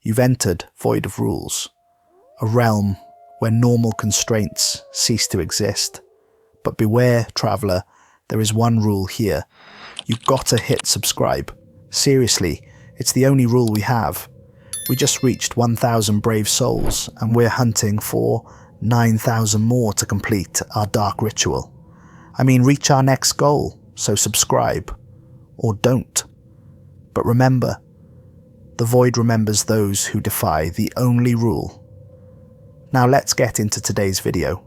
You've entered void of rules, a realm where normal constraints cease to exist. But beware, traveller, there is one rule here. You've got to hit subscribe. Seriously, it's the only rule we have. We just reached 1,000 brave souls, and we're hunting for 9,000 more to complete our dark ritual. I mean, reach our next goal, so subscribe. Or don't. But remember, the void remembers those who defy the only rule. Now let's get into today's video.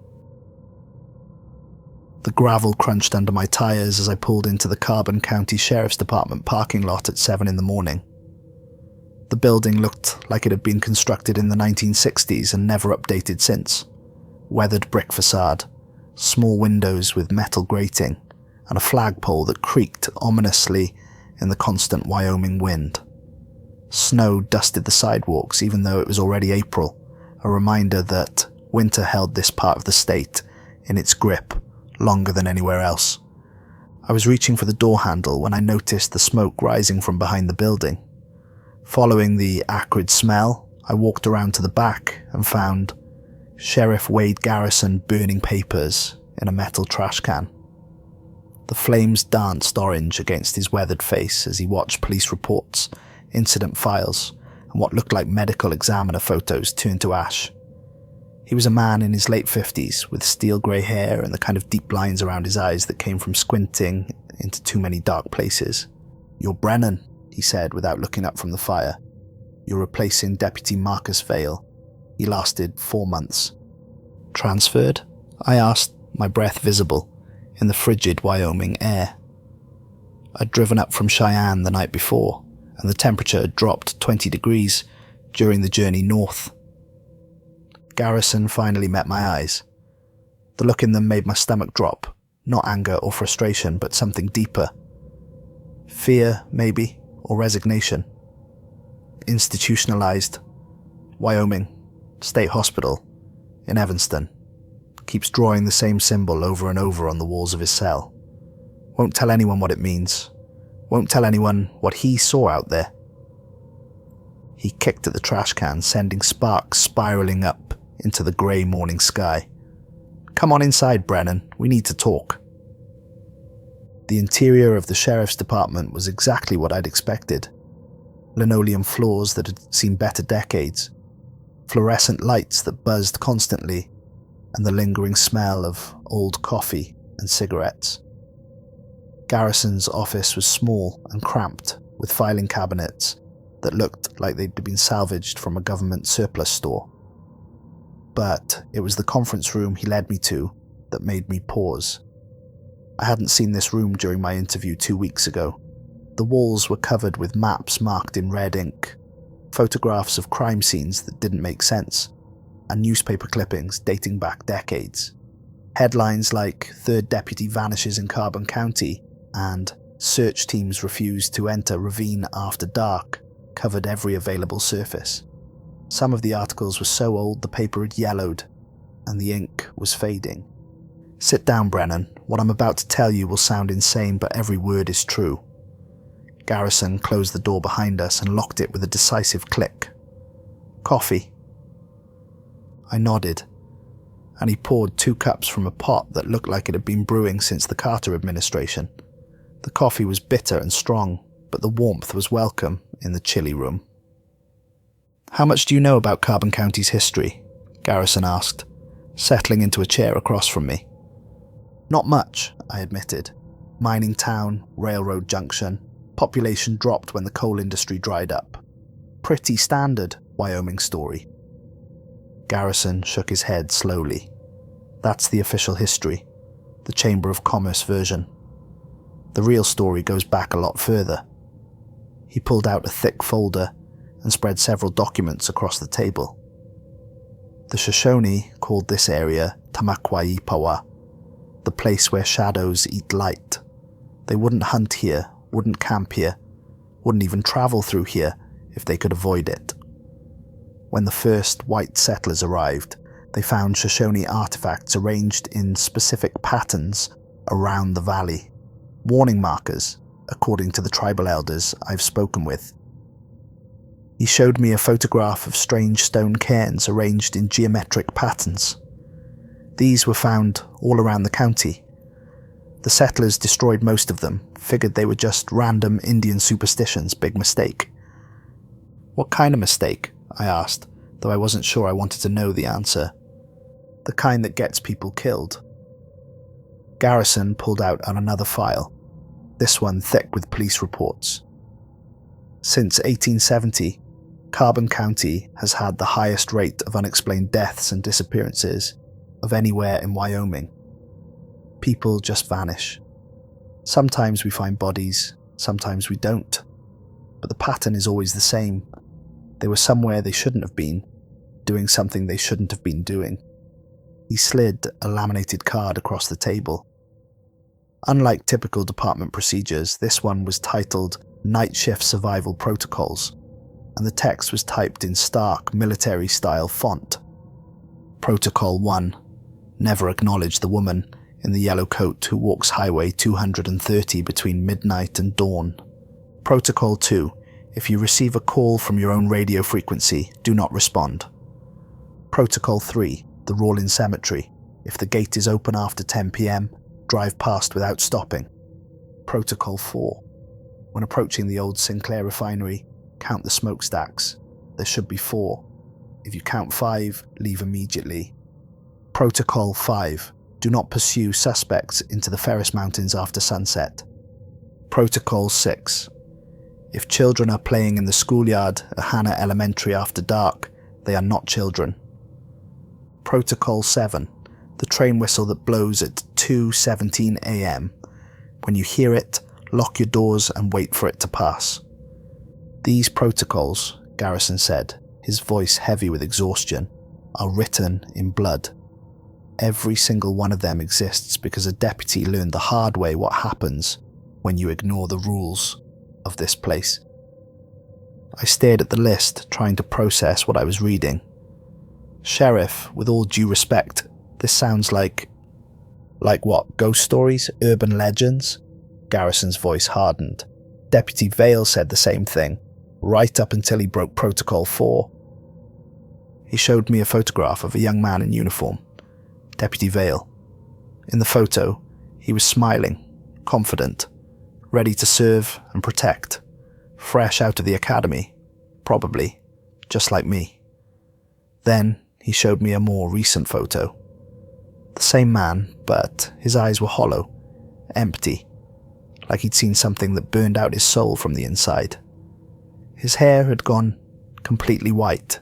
The gravel crunched under my tyres as I pulled into the Carbon County Sheriff's Department parking lot at 7 in the morning. The building looked like it had been constructed in the 1960s and never updated since. Weathered brick facade, small windows with metal grating, and a flagpole that creaked ominously in the constant Wyoming wind. Snow dusted the sidewalks even though it was already April, a reminder that winter held this part of the state in its grip longer than anywhere else. I was reaching for the door handle when I noticed the smoke rising from behind the building. Following the acrid smell, I walked around to the back and found Sheriff Wade Garrison burning papers in a metal trash can. The flames danced orange against his weathered face as he watched police reports, incident files, and what looked like medical examiner photos turn to ash. He was a man in his late 50s with steel grey hair and the kind of deep lines around his eyes that came from squinting into too many dark places. "You're Brennan," he said without looking up from the fire. "You're replacing Deputy Marcus Vale. He lasted 4 months. Transferred?" I asked, my breath visible in the frigid Wyoming air. I'd driven up from Cheyenne the night before, and the temperature had dropped 20 degrees during the journey north. Garrison finally met my eyes. The look in them made my stomach drop, not anger or frustration, but something deeper. Fear, maybe, or resignation. Institutionalized. Wyoming. State Hospital. In Evanston. Keeps drawing the same symbol over and over on the walls of his cell. Won't tell anyone what it means. Won't tell anyone what he saw out there. He kicked at the trash can, sending sparks spiraling up into the grey morning sky. "Come on inside, Brennan. We need to talk." The interior of the sheriff's department was exactly what I'd expected. Linoleum floors that had seen better decades, fluorescent lights that buzzed constantly, and the lingering smell of old coffee and cigarettes. Garrison's office was small and cramped, with filing cabinets that looked like they'd been salvaged from a government surplus store. But it was the conference room he led me to that made me pause. I hadn't seen this room during my interview 2 weeks ago. The walls were covered with maps marked in red ink, photographs of crime scenes that didn't make sense, and newspaper clippings dating back decades. Headlines like "Third Deputy Vanishes in Carbon County" and "Search Teams Refuse to Enter Ravine After Dark" covered every available surface. Some of the articles were so old the paper had yellowed, and the ink was fading. "Sit down, Brennan. What I'm about to tell you will sound insane, but every word is true." Garrison closed the door behind us and locked it with a decisive click. "Coffee?" I nodded, and he poured 2 cups from a pot that looked like it had been brewing since the Carter administration. The coffee was bitter and strong, but the warmth was welcome in the chilly room. "How much do you know about Carbon County's history?" Garrison asked, settling into a chair across from me. "Not much," I admitted. "Mining town, railroad junction, population dropped when the coal industry dried up. Pretty standard Wyoming story." Garrison shook his head slowly. "That's the official history, the Chamber of Commerce version. The real story goes back a lot further." He pulled out a thick folder and spread several documents across the table. The Shoshone called this area Tamakwaipawa, the place where shadows eat light. They wouldn't hunt here, wouldn't camp here, wouldn't even travel through here if they could avoid it. When the first white settlers arrived, they found Shoshone artifacts arranged in specific patterns around the valley, warning markers, according to the tribal elders I've spoken with. He showed me a photograph of strange stone cairns arranged in geometric patterns. These were found all around the county. The settlers destroyed most of them, figured they were just random Indian superstitions, big mistake. What kind of mistake? I asked, though I wasn't sure I wanted to know the answer. The kind that gets people killed. Garrison pulled out on another file, this one thick with police reports. Since 1870, Carbon County has had the highest rate of unexplained deaths and disappearances of anywhere in Wyoming. People just vanish. Sometimes we find bodies, sometimes we don't. But the pattern is always the same. They were somewhere they shouldn't have been, doing something they shouldn't have been doing. He slid a laminated card across the table. Unlike typical department procedures, this one was titled Night Shift Survival Protocols, and the text was typed in stark military-style font. Protocol 1. Never acknowledge the woman in the yellow coat who walks Highway 230 between midnight and dawn. Protocol 2. If you receive a call from your own radio frequency, do not respond. Protocol 3. The Rawlins Cemetery. If the gate is open after 10 p.m., drive past without stopping. Protocol 4. When approaching the old Sinclair refinery, count the smokestacks. There should be 4. If you count 5, leave immediately. Protocol 5. Do not pursue suspects into the Ferris Mountains after sunset. Protocol 6. If children are playing in the schoolyard at Hannah Elementary after dark, they are not children. Protocol 7. The train whistle that blows at 2:17 a.m. When you hear it, lock your doors and wait for it to pass. These protocols, Garrison said, his voice heavy with exhaustion, are written in blood. Every single one of them exists because a deputy learned the hard way what happens when you ignore the rules of this place. I stared at the list, trying to process what I was reading. Sheriff, with all due respect, this sounds like what, ghost stories, urban legends? Garrison's voice hardened. Deputy Vale said the same thing, right up until he broke Protocol 4. He showed me a photograph of a young man in uniform, Deputy Vale. In the photo, he was smiling, confident, ready to serve and protect, fresh out of the academy, probably, just like me. Then he showed me a more recent photo. The same man, but his eyes were hollow, empty, like he'd seen something that burned out his soul from the inside. His hair had gone completely white,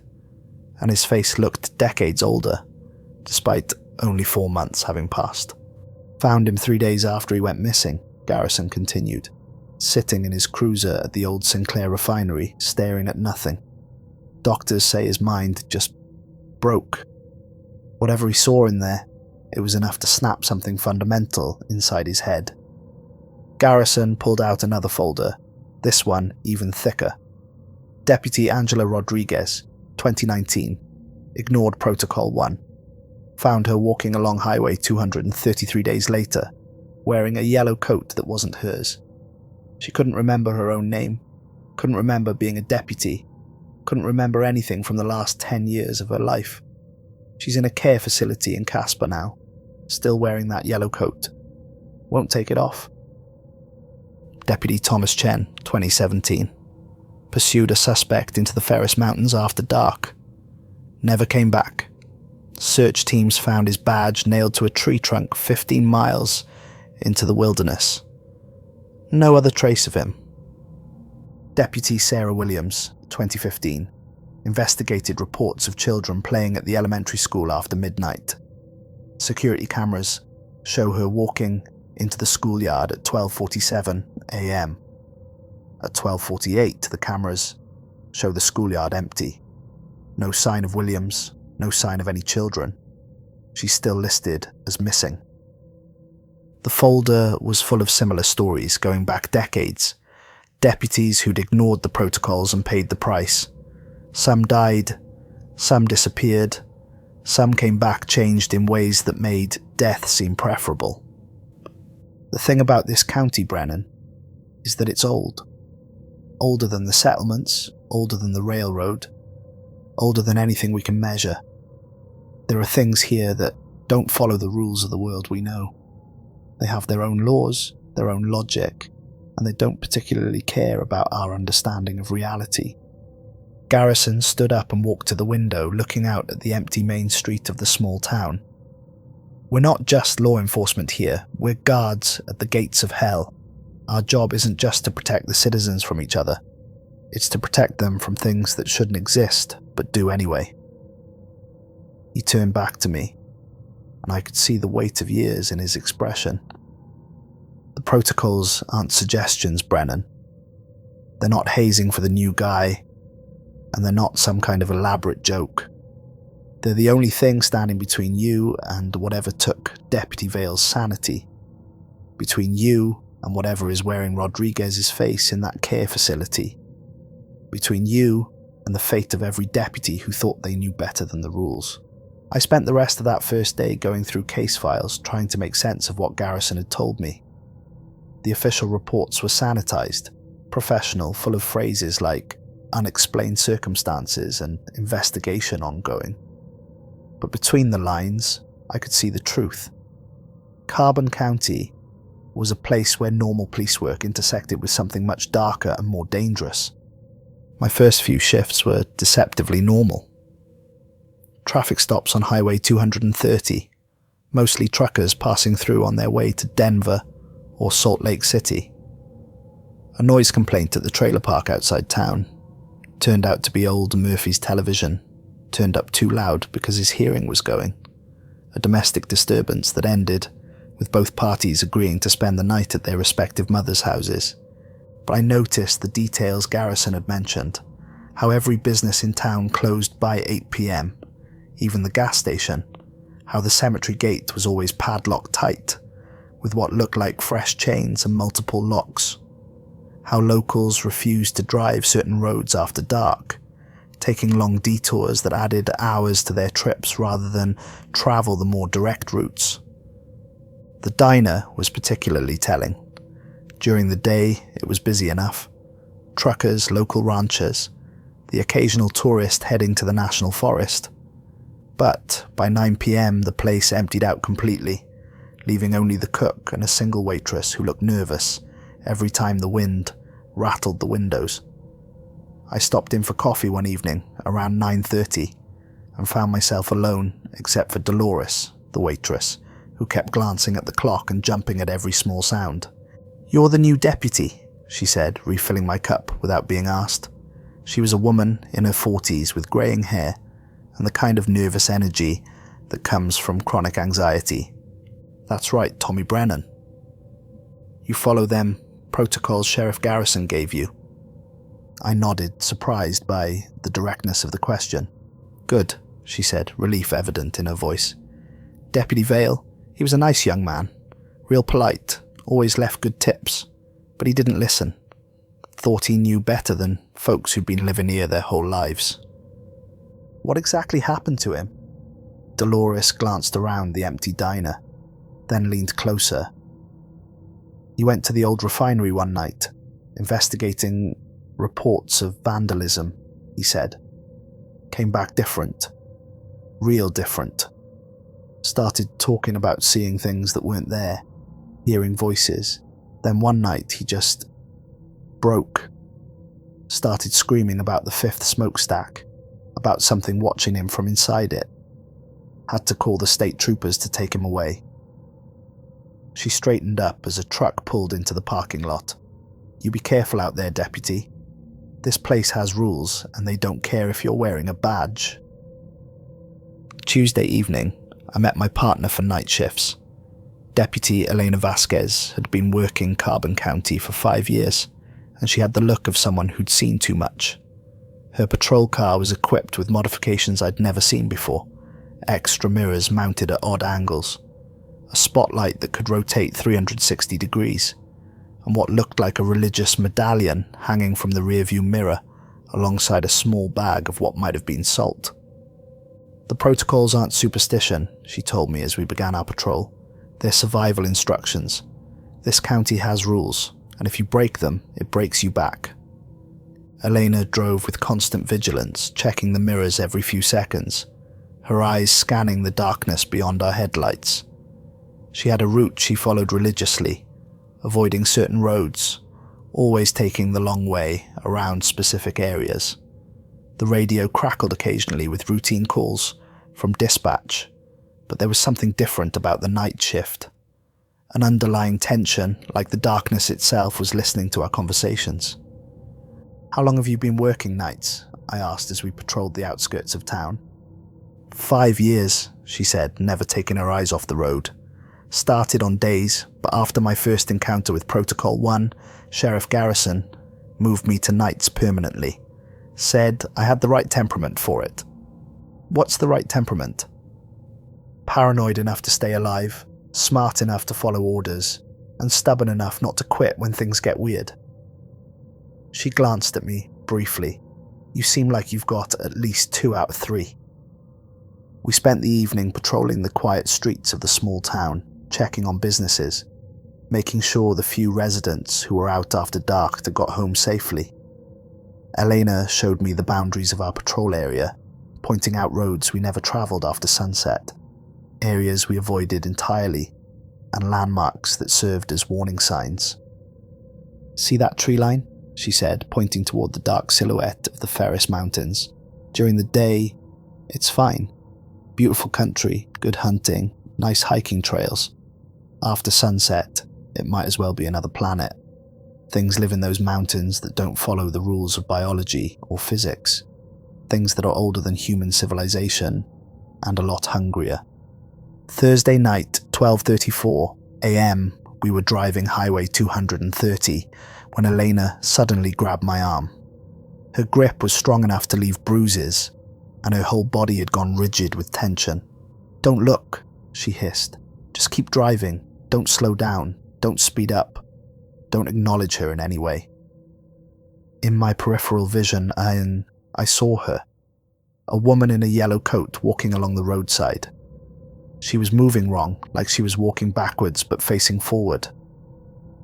and his face looked decades older, despite only 4 months having passed. Found him 3 days after he went missing, Garrison continued, sitting in his cruiser at the old Sinclair refinery, staring at nothing. Doctors say his mind just broke. Whatever he saw in there, it was enough to snap something fundamental inside his head. Garrison pulled out another folder, this one even thicker. Deputy Angela Rodriguez, 2019, ignored Protocol 1. Found her walking along Highway 233 days later, wearing a yellow coat that wasn't hers. She couldn't remember her own name, couldn't remember being a deputy, couldn't remember anything from the last 10 years of her life. She's in a care facility in Casper now, still wearing that yellow coat. Won't take it off. Deputy Thomas Chen, 2017. Pursued a suspect into the Ferris Mountains after dark. Never came back. Search teams found his badge nailed to a tree trunk 15 miles into the wilderness. No other trace of him. Deputy Sarah Williams, 2015. Investigated reports of children playing at the elementary school after midnight. Security cameras show her walking into the schoolyard at 12:47 a.m. At 12:48, the cameras show the schoolyard empty. No sign of Williams, no sign of any children. She's still listed as missing. The folder was full of similar stories going back decades. Deputies who'd ignored the protocols and paid the price. Some died, some disappeared, some came back changed in ways that made death seem preferable. The thing about this county, Brennan, is that it's old. Older than the settlements, older than the railroad, older than anything we can measure. There are things here that don't follow the rules of the world we know. They have their own laws, their own logic, and they don't particularly care about our understanding of reality. Garrison stood up and walked to the window, looking out at the empty main street of the small town. We're not just law enforcement here, we're guards at the gates of hell. Our job isn't just to protect the citizens from each other. It's to protect them from things that shouldn't exist, but do anyway. He turned back to me, and I could see the weight of years in his expression. The protocols aren't suggestions, Brennan. They're not hazing for the new guy, and they're not some kind of elaborate joke. They're the only thing standing between you and whatever took Deputy Vale's sanity. Between you and whatever is wearing Rodriguez's face in that care facility. Between you and the fate of every deputy who thought they knew better than the rules. I spent the rest of that first day going through case files, trying to make sense of what Garrison had told me. The official reports were sanitized, professional, full of phrases like unexplained circumstances and investigation ongoing. But between the lines, I could see the truth. Carbon County was a place where normal police work intersected with something much darker and more dangerous. My first few shifts were deceptively normal. Traffic stops on Highway 230, mostly truckers passing through on their way to Denver or Salt Lake City. A noise complaint at the trailer park outside town. Turned out to be old Murphy's television, turned up too loud because his hearing was going. A domestic disturbance that ended with both parties agreeing to spend the night at their respective mothers' houses. But I noticed the details Garrison had mentioned, how every business in town closed by 8 p.m, even the gas station, how the cemetery gate was always padlocked tight, with what looked like fresh chains and multiple locks, how locals refused to drive certain roads after dark, taking long detours that added hours to their trips rather than travel the more direct routes. The diner was particularly telling. During the day, it was busy enough. Truckers, local ranchers, the occasional tourist heading to the national forest. But by 9 p.m, the place emptied out completely, leaving only the cook and a single waitress who looked nervous every time the wind rattled the windows. I stopped in for coffee one evening around 9:30 and found myself alone except for Dolores, the waitress, who kept glancing at the clock and jumping at every small sound. "You're the new deputy," she said, refilling my cup without being asked. She was a woman in her 40s with greying hair and the kind of nervous energy that comes from chronic anxiety. "That's right, Tommy Brennan." "You follow them protocols Sheriff Garrison gave you?" I nodded, surprised by the directness of the question. "Good," she said, relief evident in her voice. "Deputy Vale, he was a nice young man, real polite, always left good tips, but he didn't listen. Thought he knew better than folks who'd been living here their whole lives." "What exactly happened to him?" Dolores glanced around the empty diner, then leaned closer. "He went to the old refinery one night, investigating reports of vandalism," he said. "Came back different. Real different. Started talking about seeing things that weren't there, hearing voices. Then one night he just broke. Started screaming about the 5th smokestack, about something watching him from inside it. Had to call the state troopers to take him away." She straightened up as a truck pulled into the parking lot. "You be careful out there, deputy. This place has rules, and they don't care if you're wearing a badge." Tuesday evening, I met my partner for night shifts. Deputy Elena Vasquez had been working Carbon County for 5 years, and she had the look of someone who'd seen too much. Her patrol car was equipped with modifications I'd never seen before, extra mirrors mounted at odd angles, a spotlight that could rotate 360 degrees, and what looked like a religious medallion hanging from the rearview mirror alongside a small bag of what might have been salt. "The protocols aren't superstition," she told me as we began our patrol. "They're survival instructions. This county has rules, and if you break them, it breaks you back." Elena drove with constant vigilance, checking the mirrors every few seconds, her eyes scanning the darkness beyond our headlights. She had a route she followed religiously, avoiding certain roads, always taking the long way around specific areas. The radio crackled occasionally with routine calls from dispatch, but there was something different about the night shift. An underlying tension, like the darkness itself was listening to our conversations. "How long have you been working nights?" I asked as we patrolled the outskirts of town. 5 years, she said, never taking her eyes off the road. Started on days, but after my first encounter with Protocol 1, Sheriff Garrison moved me to nights permanently. Said I had the right temperament for it. What's the right temperament? Paranoid enough to stay alive, smart enough to follow orders, and stubborn enough not to quit when things get weird. She glanced at me, briefly. You seem like you've got at least 2 out of 3. We spent the evening patrolling the quiet streets of the small town, checking on businesses, making sure the few residents who were out after dark got home safely. Elena showed me the boundaries of our patrol area, pointing out roads we never travelled after sunset, areas we avoided entirely, and landmarks that served as warning signs. "See that tree line?" she said, pointing toward the dark silhouette of the Ferris Mountains. "During the day, it's fine. Beautiful country, good hunting, nice hiking trails. After sunset, it might as well be another planet. Things live in those mountains that don't follow the rules of biology or physics. Things that are older than human civilization, and a lot hungrier." Thursday night, 12:34 a.m., we were driving Highway 230 when Elena suddenly grabbed my arm. Her grip was strong enough to leave bruises, and her whole body had gone rigid with tension. "Don't look," she hissed. "Just keep driving. Don't slow down. Don't speed up. Don't acknowledge her in any way." In my peripheral vision, I saw her. A woman in a yellow coat walking along the roadside. She was moving wrong, like she was walking backwards but facing forward.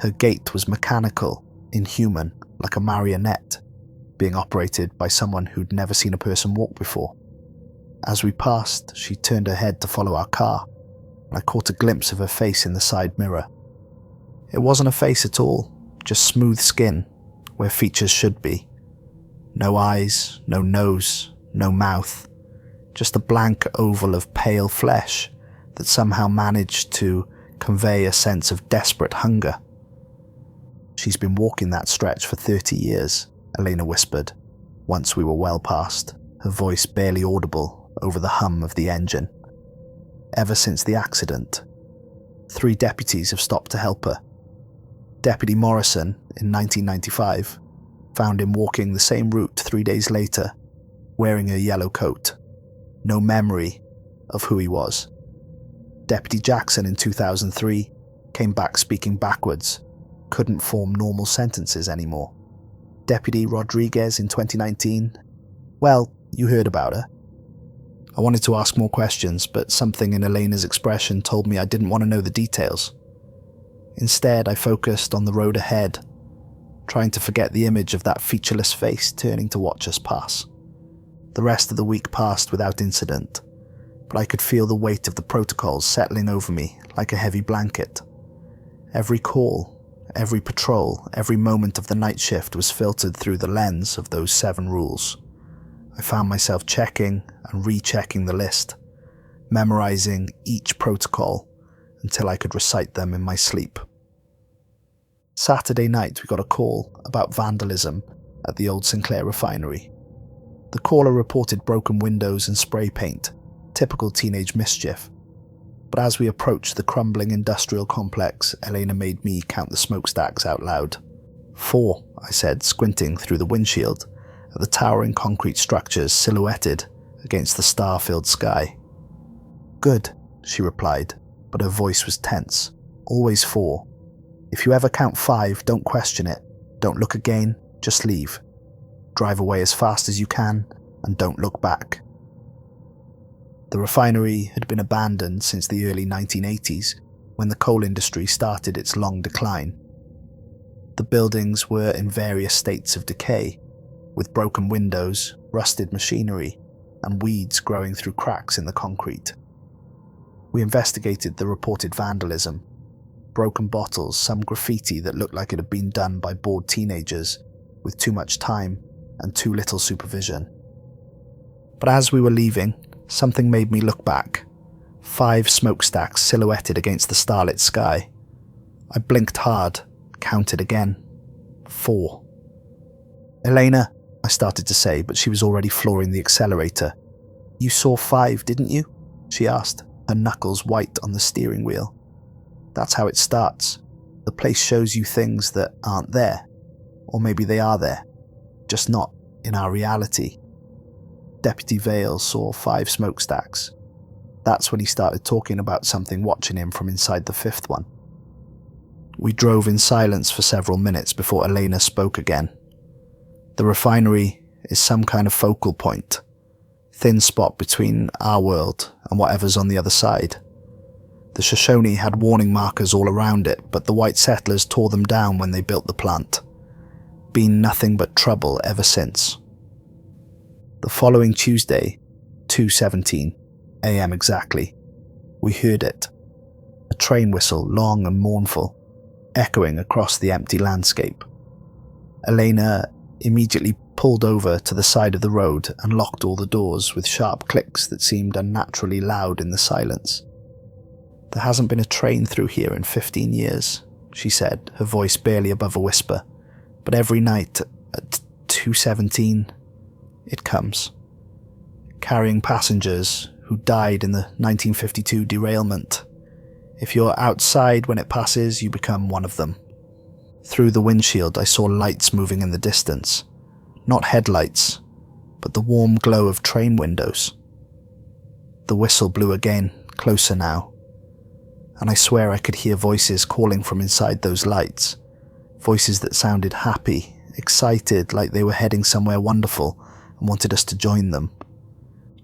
Her gait was mechanical, inhuman, like a marionette, being operated by someone who'd never seen a person walk before. As we passed, she turned her head to follow our car, and I caught a glimpse of her face in the side mirror. It wasn't a face at all, just smooth skin, where features should be. No eyes, no nose, no mouth, just a blank oval of pale flesh that somehow managed to convey a sense of desperate hunger. "She's been walking that stretch for 30 years, Elena whispered, once we were well past, her voice barely audible over the hum of the engine. "Ever since the accident. 3 deputies have stopped to help her. Deputy Morrison, in 1995, found him walking the same route 3 days later, wearing a yellow coat. No memory of who he was. Deputy Jackson in 2003 came back speaking backwards, couldn't form normal sentences anymore. Deputy Rodriguez in 2019, well, you heard about her." I wanted to ask more questions, but something in Elena's expression told me I didn't want to know the details. Instead, I focused on the road ahead, trying to forget the image of that featureless face turning to watch us pass. The rest of the week passed without incident, but I could feel the weight of the protocols settling over me like a heavy blanket. Every call, every patrol, every moment of the night shift was filtered through the lens of those 7 rules. I found myself checking and rechecking the list, memorizing each protocol until I could recite them in my sleep. Saturday night we got a call about vandalism at the old Sinclair refinery. The caller reported broken windows and spray paint, typical teenage mischief. But as we approached the crumbling industrial complex, Elena made me count the smokestacks out loud. 4, I said, squinting through the windshield at the towering concrete structures silhouetted against the star-filled sky. "Good," she replied, but her voice was tense. "Always 4. If you ever count 5, don't question it. Don't look again, just leave. Drive away as fast as you can, and don't look back." The refinery had been abandoned since the early 1980s, when the coal industry started its long decline. The buildings were in various states of decay, with broken windows, rusted machinery, and weeds growing through cracks in the concrete. We investigated the reported vandalism, broken bottles, some graffiti that looked like it had been done by bored teenagers with too much time and too little supervision. But as we were leaving, something made me look back. 5 smokestacks silhouetted against the starlit sky. I blinked hard, counted again. 4. "Elena," I started to say, but she was already flooring the accelerator. "You saw 5, didn't you?" she asked, her knuckles white on the steering wheel. That's how it starts. The place shows you things that aren't there. Or maybe they are there, just not in our reality. Deputy Vale saw 5 smokestacks. That's when he started talking about something watching him from inside the 5th one. We drove in silence for several minutes before Elena spoke again. The refinery is some kind of focal point, thin spot between our world and whatever's on the other side. The Shoshone had warning markers all around it, but the white settlers tore them down when they built the plant. Been nothing but trouble ever since. The following Tuesday, 2:17 a.m. exactly, we heard it. A train whistle, long and mournful, echoing across the empty landscape. Elena immediately pulled over to the side of the road and locked all the doors with sharp clicks that seemed unnaturally loud in the silence. "There hasn't been a train through here in 15 years, she said, her voice barely above a whisper. "But every night at 2:17, it comes. Carrying passengers who died in the 1952 derailment. If you're outside when it passes, you become one of them." Through the windshield, I saw lights moving in the distance. Not headlights, but the warm glow of train windows. The whistle blew again, closer now. And I swear I could hear voices calling from inside those lights. Voices that sounded happy, excited, like they were heading somewhere wonderful and wanted us to join them.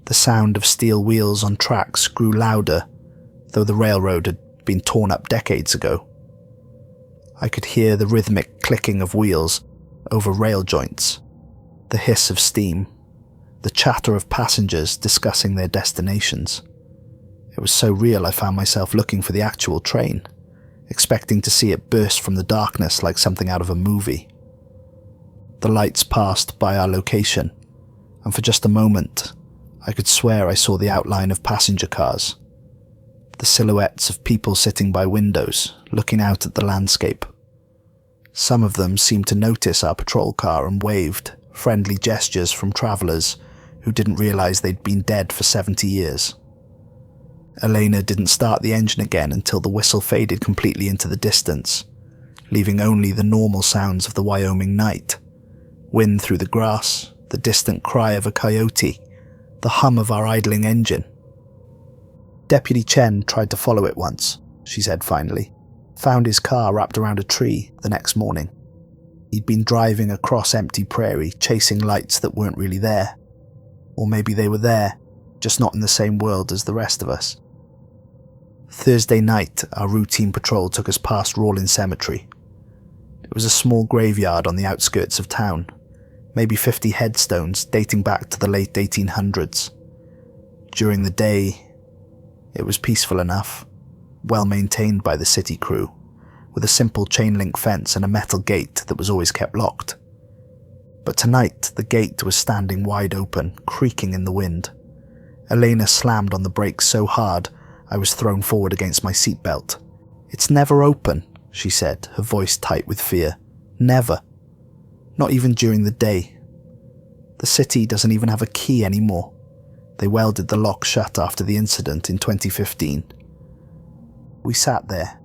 The sound of steel wheels on tracks grew louder, though the railroad had been torn up decades ago. I could hear the rhythmic clicking of wheels over rail joints, the hiss of steam, the chatter of passengers discussing their destinations. It was so real I found myself looking for the actual train, expecting to see it burst from the darkness like something out of a movie. The lights passed by our location, and for just a moment, I could swear I saw the outline of passenger cars, the silhouettes of people sitting by windows, looking out at the landscape. Some of them seemed to notice our patrol car and waved, friendly gestures from travellers who didn't realise they'd been dead for 70 years. Elena didn't start the engine again until the whistle faded completely into the distance, leaving only the normal sounds of the Wyoming night. Wind through the grass, the distant cry of a coyote, the hum of our idling engine. Deputy Chen tried to follow it once, she said finally. Found his car wrapped around a tree the next morning. He'd been driving across empty prairie, chasing lights that weren't really there. Or maybe they were there, just not in the same world as the rest of us. Thursday night, our routine patrol took us past Rawlins Cemetery. It was a small graveyard on the outskirts of town, maybe 50 headstones dating back to the late 1800s. During the day, it was peaceful enough, well maintained by the city crew, with a simple chain-link fence and a metal gate that was always kept locked. But tonight, the gate was standing wide open, creaking in the wind. Elena slammed on the brakes so hard, I was thrown forward against my seatbelt. "It's never open," she said, her voice tight with fear. "Never. Not even during the day. The city doesn't even have a key anymore. They welded the lock shut after the incident in 2015. We sat there,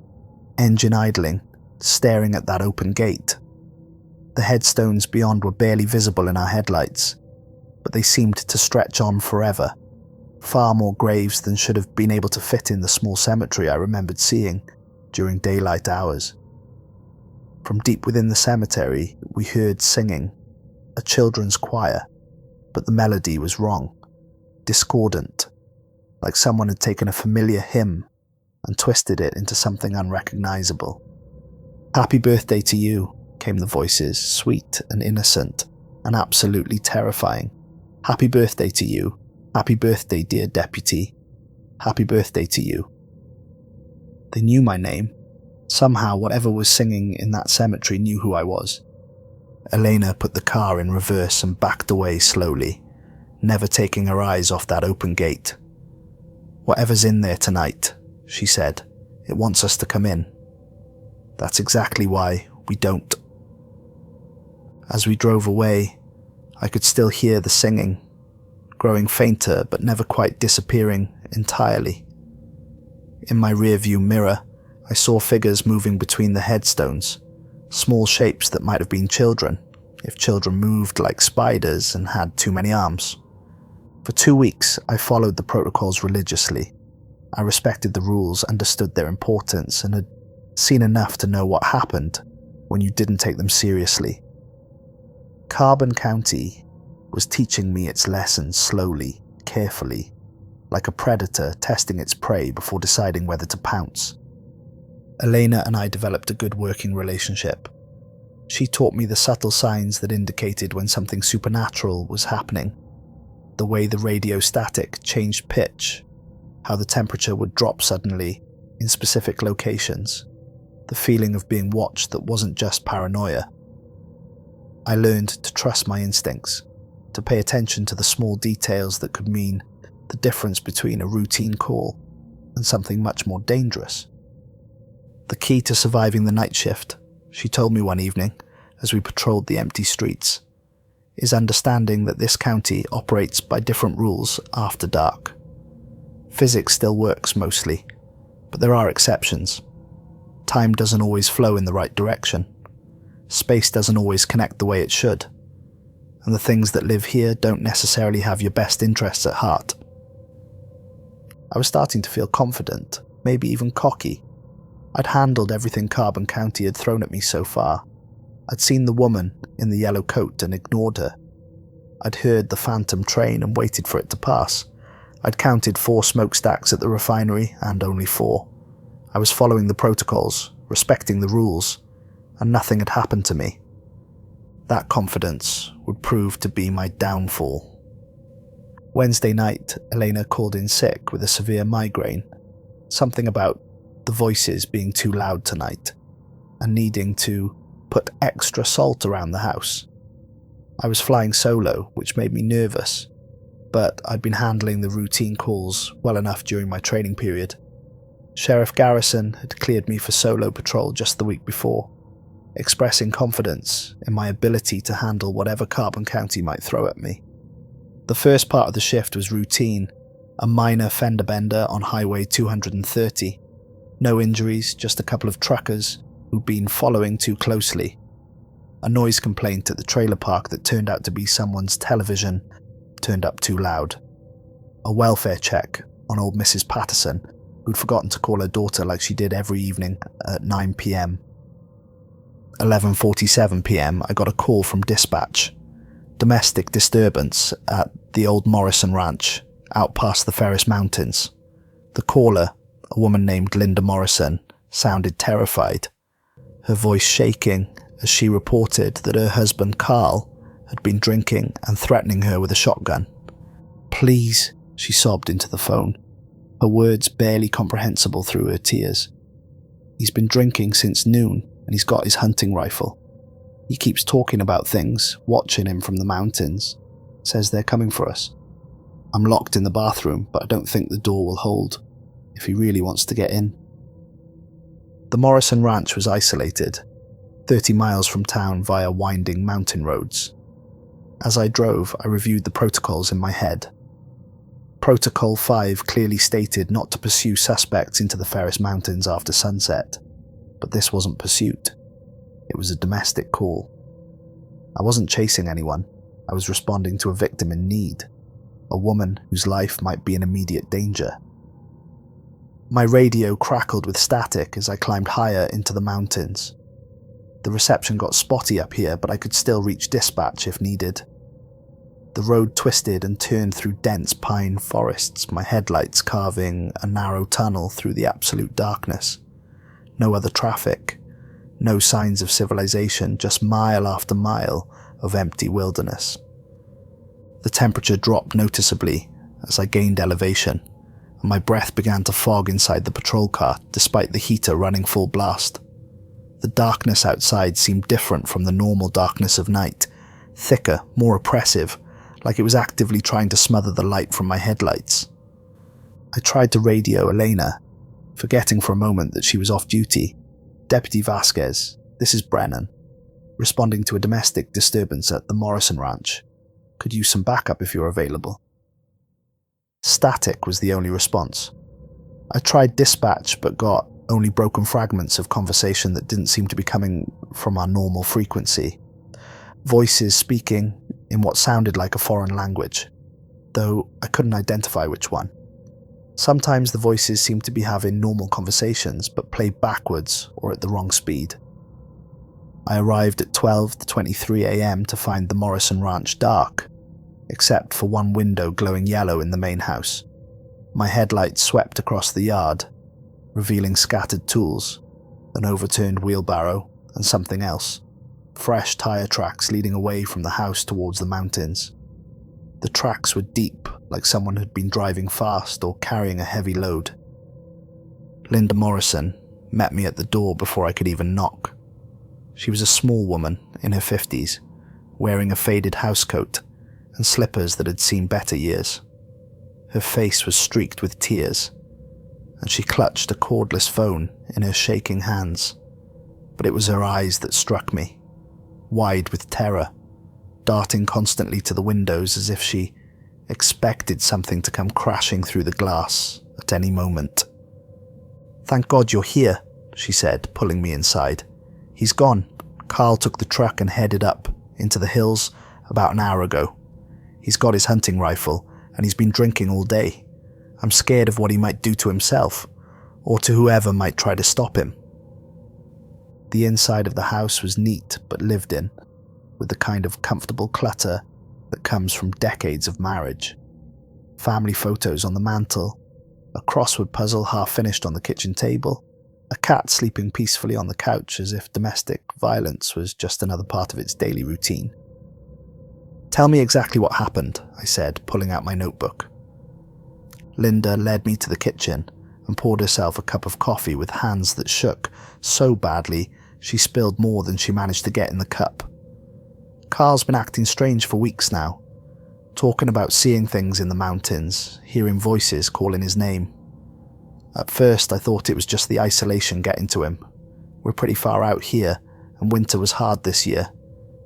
engine idling, staring at that open gate. The headstones beyond were barely visible in our headlights, but they seemed to stretch on forever. Far more graves than should have been able to fit in the small cemetery I remembered seeing during daylight hours. From deep within the cemetery, we heard singing, a children's choir, but the melody was wrong, discordant, like someone had taken a familiar hymn and twisted it into something unrecognizable. "Happy birthday to you," came the voices, sweet and innocent, and absolutely terrifying. "Happy birthday to you. Happy birthday, dear deputy. Happy birthday to you." They knew my name. Somehow, whatever was singing in that cemetery knew who I was. Elena put the car in reverse and backed away slowly, never taking her eyes off that open gate. "Whatever's in there tonight," she said, "it wants us to come in. That's exactly why we don't." As we drove away, I could still hear the singing, growing fainter but never quite disappearing entirely. In my rearview mirror, I saw figures moving between the headstones, small shapes that might have been children, if children moved like spiders and had too many arms. For 2 weeks, I followed the protocols religiously. I respected the rules, understood their importance, and had seen enough to know what happened when you didn't take them seriously. Carbon County was teaching me its lessons slowly, carefully, like a predator testing its prey before deciding whether to pounce. Elena and I developed a good working relationship. She taught me the subtle signs that indicated when something supernatural was happening. The way the radio static changed pitch, how the temperature would drop suddenly in specific locations, the feeling of being watched that wasn't just paranoia. I learned to trust my instincts, to pay attention to the small details that could mean the difference between a routine call and something much more dangerous. The key to surviving the night shift, she told me one evening as we patrolled the empty streets, is understanding that this county operates by different rules after dark. Physics still works mostly, but there are exceptions. Time doesn't always flow in the right direction. Space doesn't always connect the way it should. And the things that live here don't necessarily have your best interests at heart. I was starting to feel confident, maybe even cocky. I'd handled everything Carbon County had thrown at me so far. I'd seen the woman in the yellow coat and ignored her. I'd heard the phantom train and waited for it to pass. I'd counted 4 smokestacks at the refinery, and only 4. I was following the protocols, respecting the rules, and nothing had happened to me. That confidence would prove to be my downfall. Wednesday night, Elena called in sick with a severe migraine. Something about the voices being too loud tonight, and needing to put extra salt around the house. I was flying solo, which made me nervous, but I'd been handling the routine calls well enough during my training period. Sheriff Garrison had cleared me for solo patrol just the week before, expressing confidence in my ability to handle whatever Carbon County might throw at me. The first part of the shift was routine, a minor fender bender on Highway 230. No injuries, just a couple of truckers who'd been following too closely. A noise complaint at the trailer park that turned out to be someone's television turned up too loud. A welfare check on old Mrs. Patterson, who'd forgotten to call her daughter like she did every evening at 9 p.m. 11:47 p.m. I got a call from dispatch. Domestic disturbance at the old Morrison Ranch, out past the Ferris Mountains. The caller, a woman named Linda Morrison, sounded terrified, her voice shaking as she reported that her husband Carl had been drinking and threatening her with a shotgun. "Please," she sobbed into the phone, her words barely comprehensible through her tears. "He's been drinking since noon and he's got his hunting rifle. He keeps talking about things, watching him from the mountains. Says they're coming for us. I'm locked in the bathroom, but I don't think the door will hold if he really wants to get in." The Morrison Ranch was isolated, 30 miles from town via winding mountain roads. As I drove, I reviewed the protocols in my head. Protocol 5 clearly stated not to pursue suspects into the Ferris Mountains after sunset, but this wasn't pursuit. It was a domestic call. I wasn't chasing anyone. I was responding to a victim in need, a woman whose life might be in immediate danger. My radio crackled with static as I climbed higher into the mountains. The reception got spotty up here, but I could still reach dispatch if needed. The road twisted and turned through dense pine forests, my headlights carving a narrow tunnel through the absolute darkness. No other traffic, no signs of civilization, just mile after mile of empty wilderness. The temperature dropped noticeably as I gained elevation, and my breath began to fog inside the patrol car despite the heater running full blast. The darkness outside seemed different from the normal darkness of night, thicker, more oppressive, like it was actively trying to smother the light from my headlights. I tried to radio Elena, forgetting for a moment that she was off duty. "Deputy Vasquez, this is Brennan. Responding to a domestic disturbance at the Morrison Ranch. Could use some backup if you're available." Static was the only response. I tried dispatch but got only broken fragments of conversation that didn't seem to be coming from our normal frequency. Voices speaking in what sounded like a foreign language, though I couldn't identify which one. Sometimes the voices seemed to be having normal conversations but played backwards or at the wrong speed. I arrived at 12:23 a.m. to find the Morrison Ranch dark, except for one window glowing yellow in the main house. My headlights swept across the yard, revealing scattered tools, an overturned wheelbarrow, and something else. Fresh tire tracks leading away from the house towards the mountains. The tracks were deep, like someone had been driving fast or carrying a heavy load. Linda Morrison met me at the door before I could even knock. She was a small woman in her 50s, wearing a faded housecoat and slippers that had seen better years. Her face was streaked with tears, and she clutched a cordless phone in her shaking hands. But it was her eyes that struck me, wide with terror, darting constantly to the windows as if she expected something to come crashing through the glass at any moment. "Thank God you're here," she said, pulling me inside. "He's gone. Carl took the truck and headed up into the hills about an hour ago. He's got his hunting rifle, and he's been drinking all day. I'm scared of what he might do to himself, or to whoever might try to stop him." The inside of the house was neat but lived in, with the kind of comfortable clutter that comes from decades of marriage. Family photos on the mantel, a crossword puzzle half finished on the kitchen table, a cat sleeping peacefully on the couch as if domestic violence was just another part of its daily routine. "Tell me exactly what happened," I said, pulling out my notebook. Linda led me to the kitchen and poured herself a cup of coffee with hands that shook so badly she spilled more than she managed to get in the cup. "Carl's been acting strange for weeks now, talking about seeing things in the mountains, hearing voices calling his name. At first I thought it was just the isolation getting to him. We're pretty far out here, and winter was hard this year,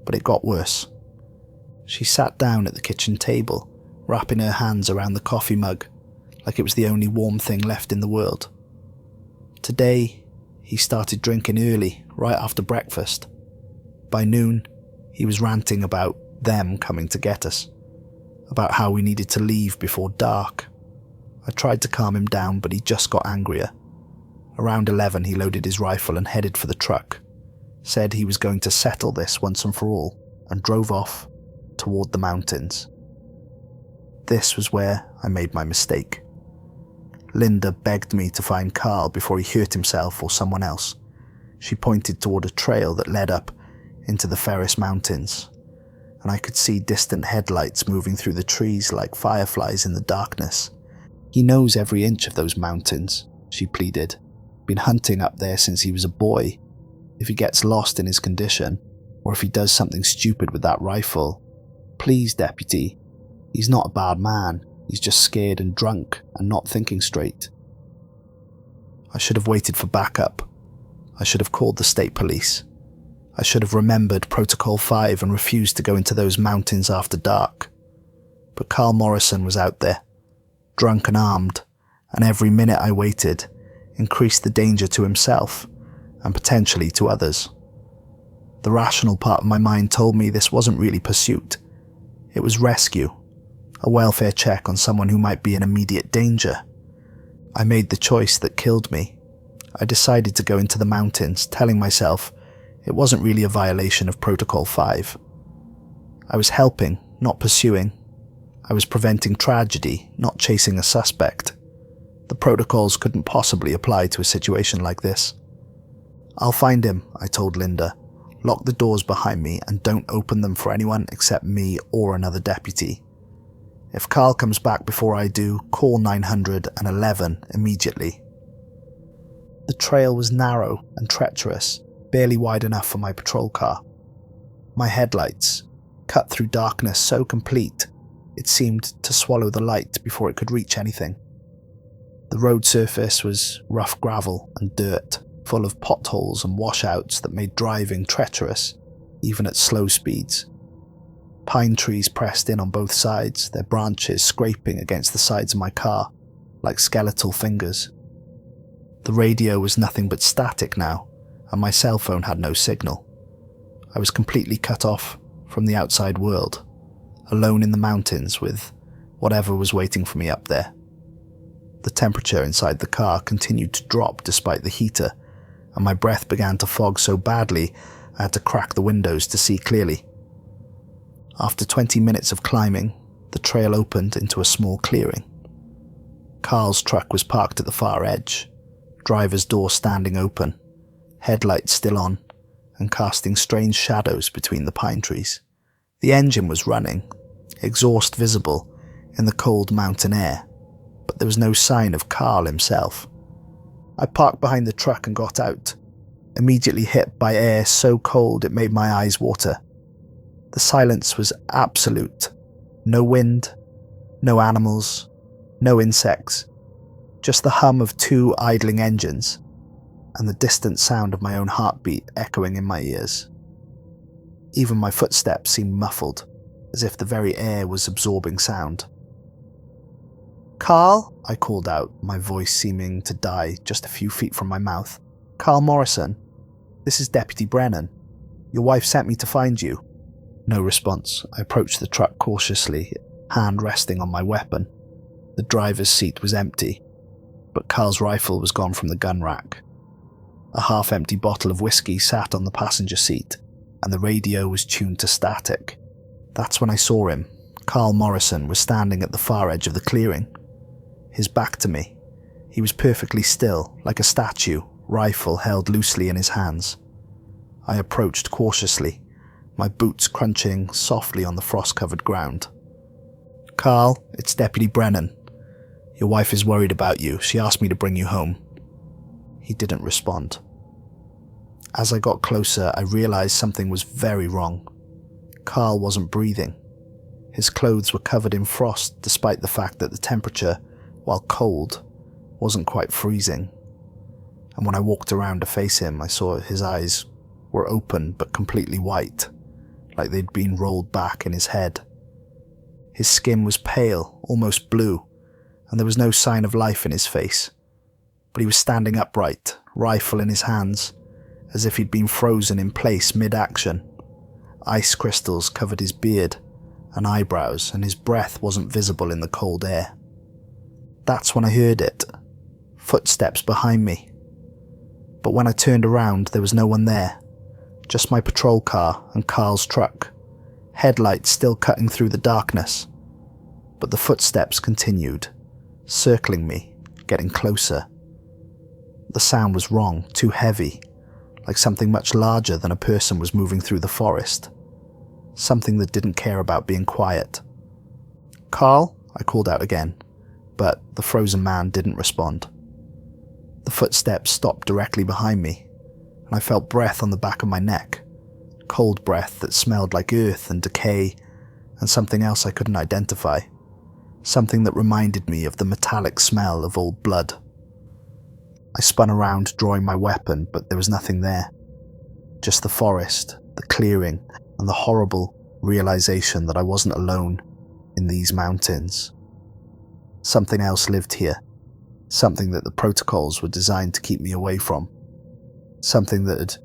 but it got worse." She sat down at the kitchen table, wrapping her hands around the coffee mug, like it was the only warm thing left in the world. "Today, he started drinking early, right after breakfast. By noon, he was ranting about them coming to get us, about how we needed to leave before dark. I tried to calm him down, but he just got angrier. Around 11, he loaded his rifle and headed for the truck, said he was going to settle this once and for all, and drove off toward the mountains. This was where I made my mistake. Linda begged me to find Carl before he hurt himself or someone else. She pointed toward a trail that led up into the Ferris Mountains, and I could see distant headlights moving through the trees like fireflies in the darkness. "He knows every inch of those mountains," she pleaded. "Been hunting up there since he was a boy. If he gets lost in his condition, or if he does something stupid with that rifle, please, Deputy, he's not a bad man. He's just scared and drunk and not thinking straight." I should have waited for backup. I should have called the state police. I should have remembered Protocol 5 and refused to go into those mountains after dark. But Carl Morrison was out there, drunk and armed, and every minute I waited increased the danger to himself and potentially to others. The rational part of my mind told me this wasn't really pursuit. It was rescue, a welfare check on someone who might be in immediate danger. I made the choice that killed me. I decided to go into the mountains, telling myself it wasn't really a violation of Protocol 5. I was helping, not pursuing. I was preventing tragedy, not chasing a suspect. The protocols couldn't possibly apply to a situation like this. "I'll find him," I told Linda, Lock the doors behind me and don't open them for anyone except me or another deputy. If Carl comes back before I do, call 911 immediately." The trail was narrow and treacherous, barely wide enough for my patrol car. My headlights cut through darkness so complete it seemed to swallow the light before it could reach anything. The road surface was rough gravel and dirt, full of potholes and washouts that made driving treacherous, even at slow speeds. Pine trees pressed in on both sides, their branches scraping against the sides of my car, like skeletal fingers. The radio was nothing but static now, and my cell phone had no signal. I was completely cut off from the outside world, alone in the mountains with whatever was waiting for me up there. The temperature inside the car continued to drop despite the heater, and my breath began to fog so badly I had to crack the windows to see clearly. After 20 minutes of climbing, the trail opened into a small clearing. Carl's truck was parked at the far edge, driver's door standing open, headlights still on, and casting strange shadows between the pine trees. The engine was running, exhaust visible in the cold mountain air, but there was no sign of Carl himself. I parked behind the truck and got out, immediately hit by air so cold it made my eyes water. The silence was absolute. No wind, no animals, no insects, just the hum of 2 idling engines, and the distant sound of my own heartbeat echoing in my ears. Even my footsteps seemed muffled, as if the very air was absorbing sound. "Carl," I called out, my voice seeming to die just a few feet from my mouth. "Carl Morrison, this is Deputy Brennan. Your wife sent me to find you." No response. I approached the truck cautiously, hand resting on my weapon. The driver's seat was empty, but Carl's rifle was gone from the gun rack. A half-empty bottle of whiskey sat on the passenger seat, and the radio was tuned to static. That's when I saw him. Carl Morrison was standing at the far edge of the clearing, his back to me. He was perfectly still, like a statue, rifle held loosely in his hands. I approached cautiously, my boots crunching softly on the frost-covered ground. "Carl, it's Deputy Brennan. Your wife is worried about you. She asked me to bring you home." He didn't respond. As I got closer, I realized something was very wrong. Carl wasn't breathing. His clothes were covered in frost despite the fact that the temperature, while cold, wasn't quite freezing. And when I walked around to face him, I saw his eyes were open but completely white, like they'd been rolled back in his head. His skin was pale, almost blue, and there was no sign of life in his face. But he was standing upright, rifle in his hands, as if he'd been frozen in place mid-action. Ice crystals covered his beard and eyebrows, and his breath wasn't visible in the cold air. That's when I heard it. Footsteps behind me. But when I turned around, there was no one there. Just my patrol car and Carl's truck, headlights still cutting through the darkness. But the footsteps continued, circling me, getting closer. The sound was wrong, too heavy, like something much larger than a person was moving through the forest. Something that didn't care about being quiet. "Carl?" I called out again, but the frozen man didn't respond. The footsteps stopped directly behind me, and I felt breath on the back of my neck, cold breath that smelled like earth and decay, and something else I couldn't identify, something that reminded me of the metallic smell of old blood. I spun around, drawing my weapon, but there was nothing there. Just the forest, the clearing, and the horrible realization that I wasn't alone in these mountains. Something else lived here, something that the protocols were designed to keep me away from, something that had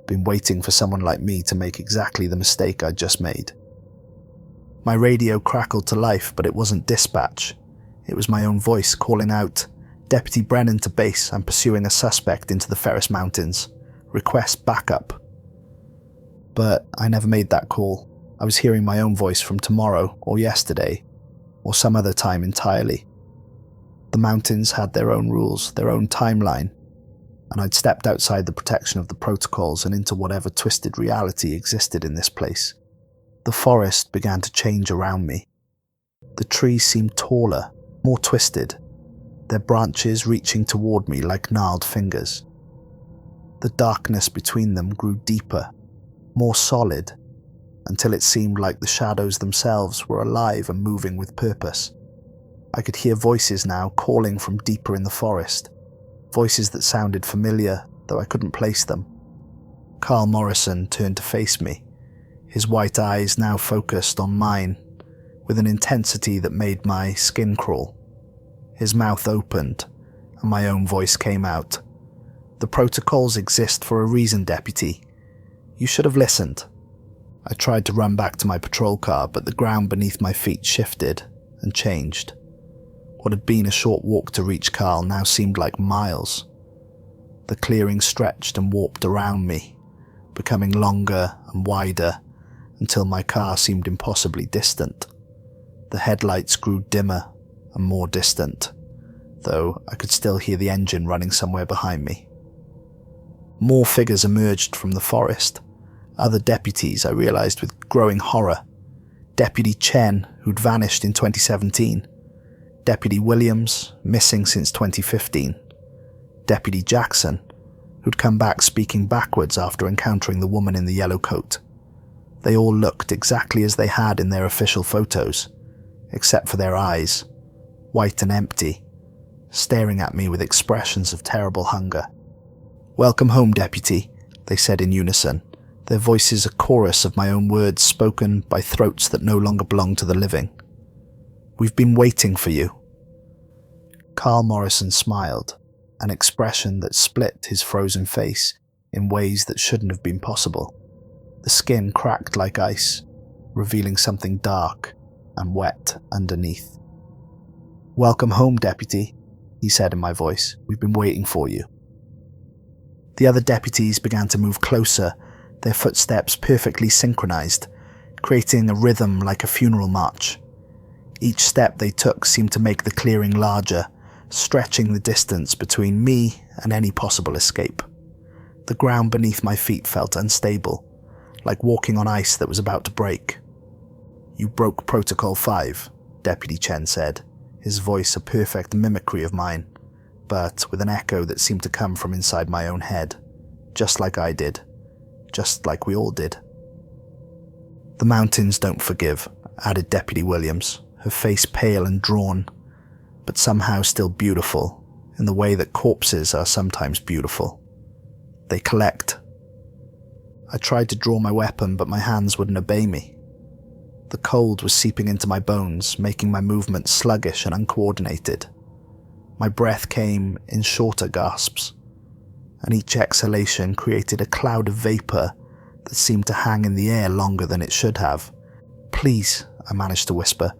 been waiting for someone like me to make exactly the mistake I'd just made. My radio crackled to life, but it wasn't dispatch. It was my own voice calling out, "Deputy Brennan to base, I'm pursuing a suspect into the Ferris Mountains. Request backup." But I never made that call. I was hearing my own voice from tomorrow, or yesterday, or some other time entirely. The mountains had their own rules, their own timeline, and I'd stepped outside the protection of the protocols and into whatever twisted reality existed in this place. The forest began to change around me. The trees seemed taller, more twisted, their branches reaching toward me like gnarled fingers. The darkness between them grew deeper, more solid, until it seemed like the shadows themselves were alive and moving with purpose. I could hear voices now calling from deeper in the forest, voices that sounded familiar, though I couldn't place them. Carl Morrison turned to face me, his white eyes now focused on mine, with an intensity that made my skin crawl. His mouth opened, and my own voice came out. "The protocols exist for a reason, Deputy. You should have listened." I tried to run back to my patrol car, but the ground beneath my feet shifted and changed. What had been a short walk to reach Carl now seemed like miles. The clearing stretched and warped around me, becoming longer and wider until my car seemed impossibly distant. The headlights grew dimmer and more distant, though I could still hear the engine running somewhere behind me. More figures emerged from the forest. Other deputies, I realized with growing horror. Deputy Chen, who'd vanished in 2017. Deputy Williams, missing since 2015. Deputy Jackson, who'd come back speaking backwards after encountering the woman in the yellow coat. They all looked exactly as they had in their official photos, except for their eyes, white and empty, staring at me with expressions of terrible hunger. "Welcome home, Deputy," they said in unison, their voices a chorus of my own words spoken by throats that no longer belonged to the living. "We've been waiting for you." Carl Morrison smiled, an expression that split his frozen face in ways that shouldn't have been possible. The skin cracked like ice, revealing something dark and wet underneath. "Welcome home, Deputy," he said in my voice. "We've been waiting for you." The other deputies began to move closer, their footsteps perfectly synchronized, creating a rhythm like a funeral march. Each step they took seemed to make the clearing larger, stretching the distance between me and any possible escape. The ground beneath my feet felt unstable, like walking on ice that was about to break. "You broke Protocol 5, Deputy Chen said, his voice a perfect mimicry of mine, but with an echo that seemed to come from inside my own head, just like I did, just like we all did. "The mountains don't forgive," added Deputy Williams, her face pale and drawn, but somehow still beautiful, in the way that corpses are sometimes beautiful. "They collect." I tried to draw my weapon, but my hands wouldn't obey me. The cold was seeping into my bones, making my movements sluggish and uncoordinated. My breath came in shorter gasps, and each exhalation created a cloud of vapor that seemed to hang in the air longer than it should have. "Please," I managed to whisper,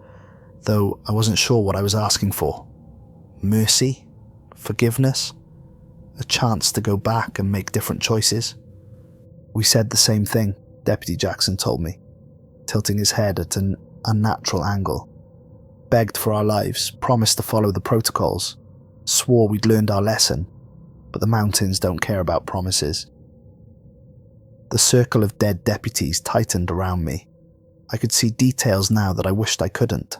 though I wasn't sure what I was asking for. Mercy? Forgiveness? A chance to go back and make different choices? "We said the same thing," Deputy Jackson told me, tilting his head at an unnatural angle. "Begged for our lives, promised to follow the protocols, swore we'd learned our lesson, but the mountains don't care about promises." The circle of dead deputies tightened around me. I could see details now that I wished I couldn't.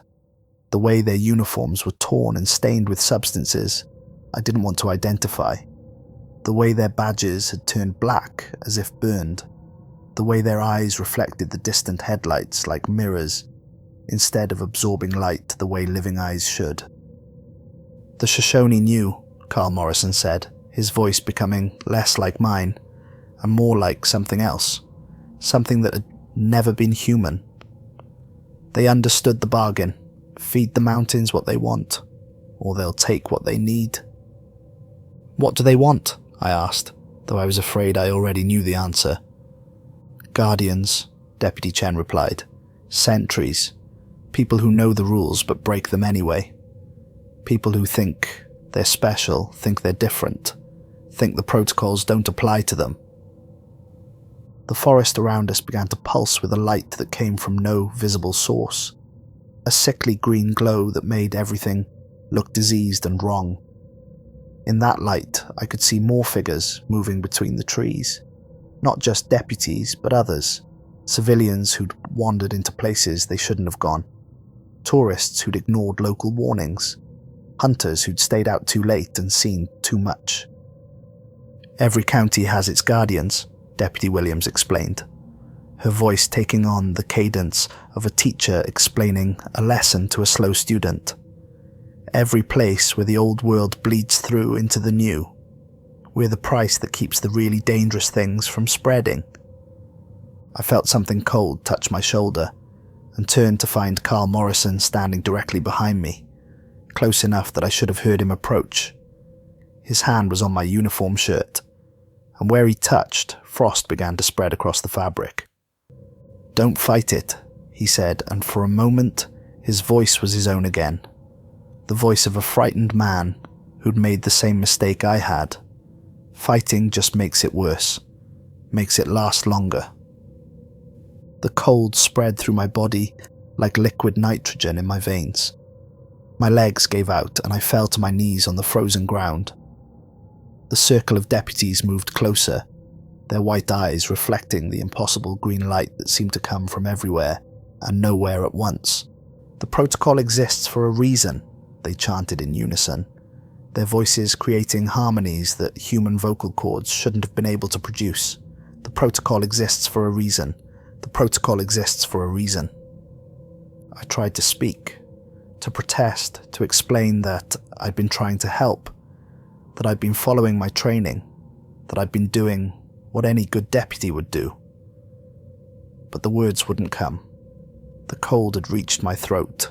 The way their uniforms were torn and stained with substances I didn't want to identify. The way their badges had turned black as if burned. The way their eyes reflected the distant headlights like mirrors, instead of absorbing light the way living eyes should. "The Shoshone knew," Carl Morrison said, his voice becoming less like mine and more like something else, something that had never been human. "They understood the bargain. Feed the mountains what they want, or they'll take what they need." "What do they want?" I asked, though I was afraid I already knew the answer. "Guardians," Deputy Chen replied. "Sentries. People who know the rules but break them anyway. People who think they're special, think they're different, think the protocols don't apply to them." The forest around us began to pulse with a light that came from no visible source. A sickly green glow that made everything look diseased and wrong. In that light, I could see more figures moving between the trees. Not just deputies, but others. Civilians who'd wandered into places they shouldn't have gone. Tourists who'd ignored local warnings. Hunters who'd stayed out too late and seen too much. Every county has its guardians, Deputy Williams explained, her voice taking on the cadence of a teacher explaining a lesson to a slow student. Every place where the old world bleeds through into the new. We're the price that keeps the really dangerous things from spreading. I felt something cold touch my shoulder and turned to find Carl Morrison standing directly behind me, close enough that I should have heard him approach. His hand was on my uniform shirt, and where he touched, frost began to spread across the fabric. "Don't fight it," he said, and for a moment his voice was his own again. The voice of a frightened man who'd made the same mistake I had. Fighting just makes it worse, makes it last longer. The cold spread through my body like liquid nitrogen in my veins. My legs gave out and I fell to my knees on the frozen ground. The circle of deputies moved closer, their white eyes reflecting the impossible green light that seemed to come from everywhere and nowhere at once. "The protocol exists for a reason," they chanted in unison, their voices creating harmonies that human vocal cords shouldn't have been able to produce. "The protocol exists for a reason. The protocol exists for a reason." I tried to speak, to protest, to explain that I'd been trying to help, that I'd been following my training, that I'd been doing what any good deputy would do. But the words wouldn't come. The cold had reached my throat,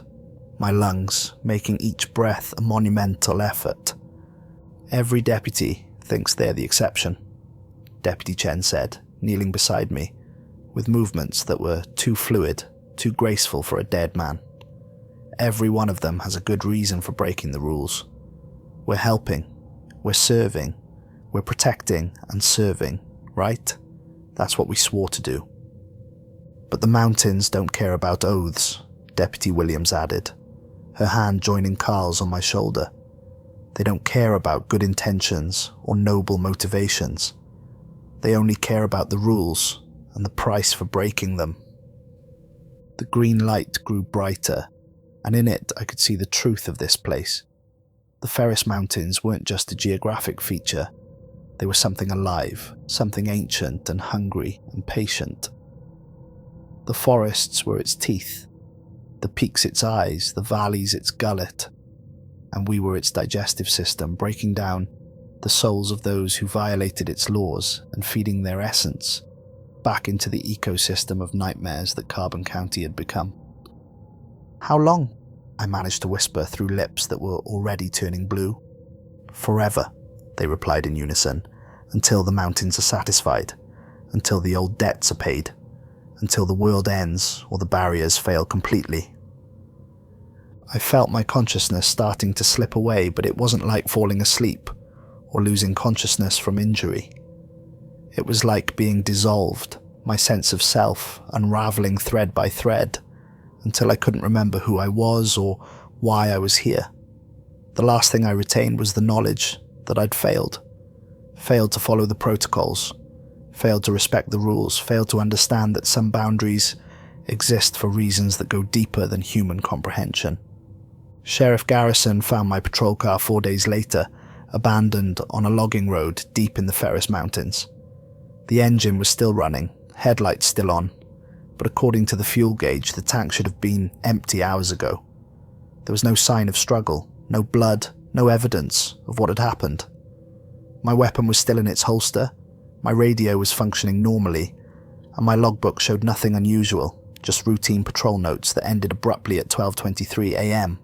my lungs, making each breath a monumental effort. "Every deputy thinks they're the exception," Deputy Chen said, kneeling beside me, with movements that were too fluid, too graceful for a dead man. "Every one of them has a good reason for breaking the rules. We're helping, we're serving, we're protecting and serving, right? That's what we swore to do." "But the mountains don't care about oaths," Deputy Williams added, her hand joining Carl's on my shoulder. "They don't care about good intentions or noble motivations. They only care about the rules and the price for breaking them." The green light grew brighter, and in it I could see the truth of this place. The Ferris Mountains weren't just a geographic feature. They were something alive, something ancient and hungry and patient. The forests were its teeth, the peaks its eyes, the valleys its gullet, and we were its digestive system, breaking down the souls of those who violated its laws and feeding their essence back into the ecosystem of nightmares that Carbon County had become. "How long?" I managed to whisper through lips that were already turning blue. "Forever," they replied in unison, "until the mountains are satisfied, until the old debts are paid, until the world ends or the barriers fail completely." I felt my consciousness starting to slip away, but it wasn't like falling asleep or losing consciousness from injury. It was like being dissolved, my sense of self unraveling thread by thread, until I couldn't remember who I was or why I was here. The last thing I retained was the knowledge that I'd failed to follow the protocols, failed to respect the rules, failed to understand that some boundaries exist for reasons that go deeper than human comprehension. Sheriff Garrison found my patrol car 4 days later, abandoned on a logging road deep in the Ferris Mountains. The engine was still running, headlights still on, but according to the fuel gauge, the tank should have been empty hours ago. There was no sign of struggle, no blood, no evidence of what had happened. My weapon was still in its holster, my radio was functioning normally, and my logbook showed nothing unusual, just routine patrol notes that ended abruptly at 12:23 a.m.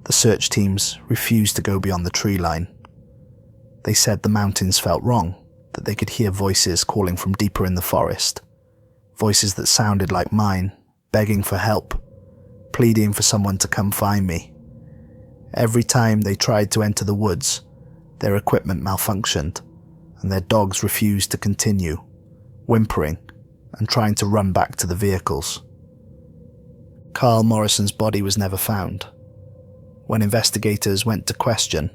The search teams refused to go beyond the tree line. They said the mountains felt wrong, that they could hear voices calling from deeper in the forest. Voices that sounded like mine, begging for help, pleading for someone to come find me. Every time they tried to enter the woods, their equipment malfunctioned, and their dogs refused to continue, whimpering and trying to run back to the vehicles. Carl Morrison's body was never found. When investigators went to question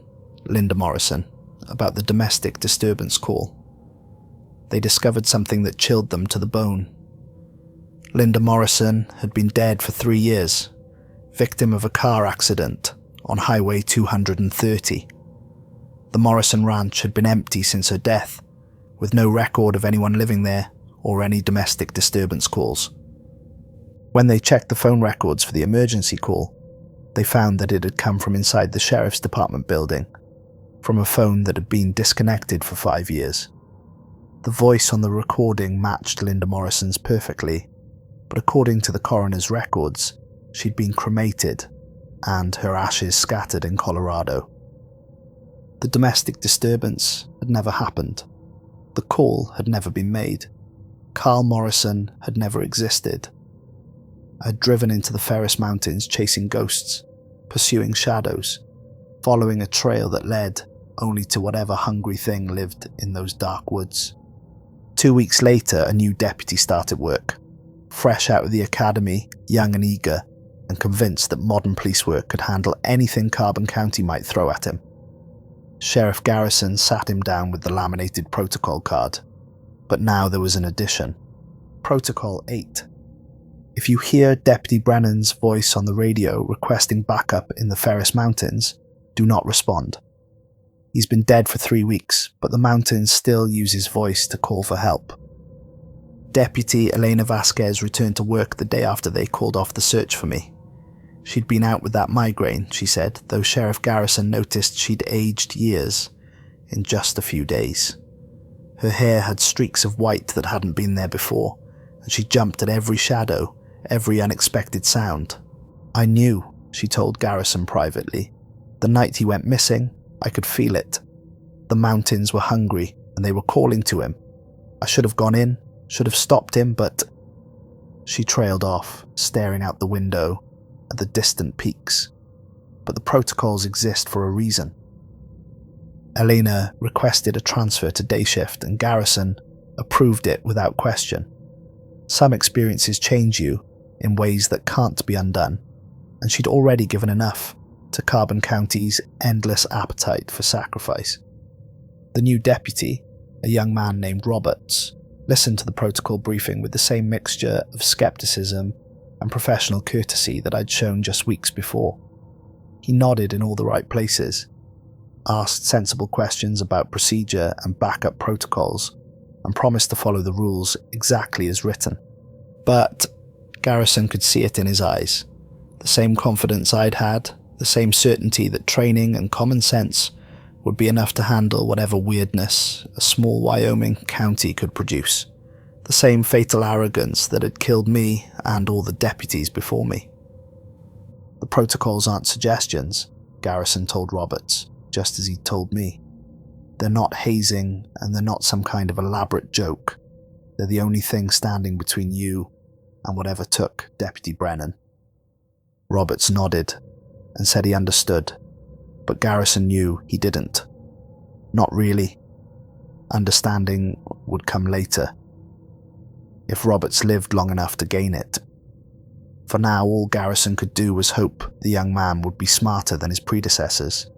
Linda Morrison, about the domestic disturbance call. They discovered something that chilled them to the bone. Linda Morrison had been dead for 3 years, victim of a car accident on Highway 230. The Morrison ranch had been empty since her death, with no record of anyone living there or any domestic disturbance calls. When they checked the phone records for the emergency call, they found that it had come from inside the sheriff's department building, from a phone that had been disconnected for 5 years. The voice on the recording matched Linda Morrison's perfectly, but according to the coroner's records, she'd been cremated and her ashes scattered in Colorado. The domestic disturbance had never happened. The call had never been made. Carl Morrison had never existed. I had driven into the Ferris Mountains chasing ghosts, pursuing shadows, following a trail that led only to whatever hungry thing lived in those dark woods. 2 weeks later, a new deputy started work, fresh out of the academy, young and eager, and convinced that modern police work could handle anything Carbon County might throw at him. Sheriff Garrison sat him down with the laminated protocol card, but now there was an addition. Protocol 8. If you hear Deputy Brennan's voice on the radio requesting backup in the Ferris Mountains, do not respond. He's been dead for 3 weeks, but the mountains still use his voice to call for help. Deputy Elena Vasquez returned to work the day after they called off the search for me. She'd been out with that migraine, she said, though Sheriff Garrison noticed she'd aged years in just a few days. Her hair had streaks of white that hadn't been there before, and she jumped at every shadow, every unexpected sound. I knew, she told Garrison privately. The night he went missing, I could feel it. The mountains were hungry, and they were calling to him. I should have gone in, should have stopped him, but... She trailed off, staring out the window at the distant peaks. But the protocols exist for a reason. Elena requested a transfer to day shift, and Garrison approved it without question. Some experiences change you in ways that can't be undone, and she'd already given enough to Carbon County's endless appetite for sacrifice. The new deputy, a young man named Roberts, listened to the protocol briefing with the same mixture of skepticism and professional courtesy that I'd shown just weeks before. He nodded in all the right places, asked sensible questions about procedure and backup protocols, and promised to follow the rules exactly as written. But Garrison could see it in his eyes. The same confidence I'd had, the same certainty that training and common sense would be enough to handle whatever weirdness a small Wyoming county could produce. The same fatal arrogance that had killed me and all the deputies before me. The protocols aren't suggestions, Garrison told Roberts, just as he'd told me. They're not hazing, and they're not some kind of elaborate joke. They're the only thing standing between you and whatever took Deputy Brennan. Roberts nodded and said he understood, but Garrison knew he didn't. Not really. Understanding would come later, if Roberts lived long enough to gain it. For now, all Garrison could do was hope the young man would be smarter than his predecessors,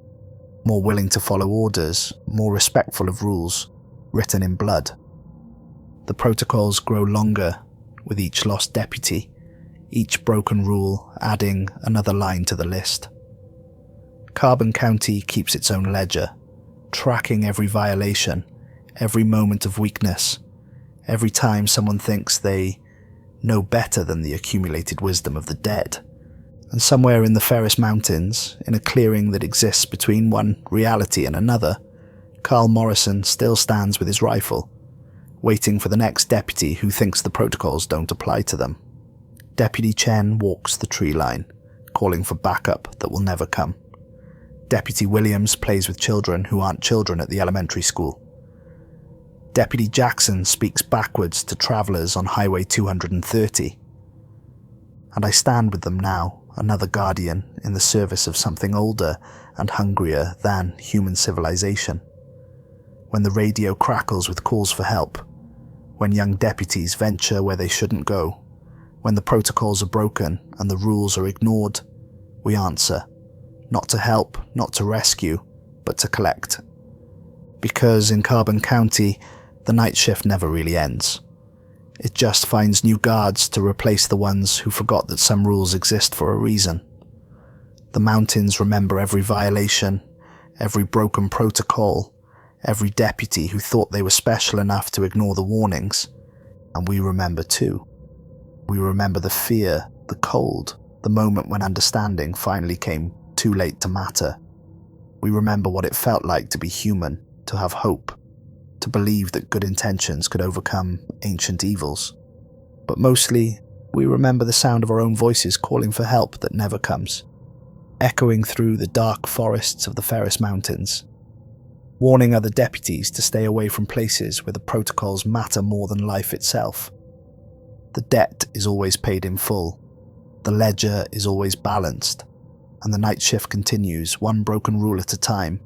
more willing to follow orders, more respectful of rules written in blood. The protocols grow longer with each lost deputy, each broken rule adding another line to the list. Carbon County keeps its own ledger, tracking every violation, every moment of weakness, every time someone thinks they know better than the accumulated wisdom of the dead. And somewhere in the Ferris Mountains, in a clearing that exists between one reality and another, Carl Morrison still stands with his rifle, waiting for the next deputy who thinks the protocols don't apply to them. Deputy Chen walks the tree line, calling for backup that will never come. Deputy Williams plays with children who aren't children at the elementary school. Deputy Jackson speaks backwards to travelers on Highway 230. And I stand with them now, another guardian in the service of something older and hungrier than human civilization. When the radio crackles with calls for help, when young deputies venture where they shouldn't go, when the protocols are broken and the rules are ignored, we answer, not to help, not to rescue, but to collect. Because in Carbon County, the night shift never really ends. It just finds new guards to replace the ones who forgot that some rules exist for a reason. The mountains remember every violation, every broken protocol, every deputy who thought they were special enough to ignore the warnings. And we remember too. We remember the fear, the cold, the moment when understanding finally came too late to matter. We remember what it felt like to be human, to have hope, to believe that good intentions could overcome ancient evils. But mostly, we remember the sound of our own voices calling for help that never comes, echoing through the dark forests of the Ferris Mountains, warning other deputies to stay away from places where the protocols matter more than life itself. The debt is always paid in full, the ledger is always balanced, and the night shift continues one broken rule at a time,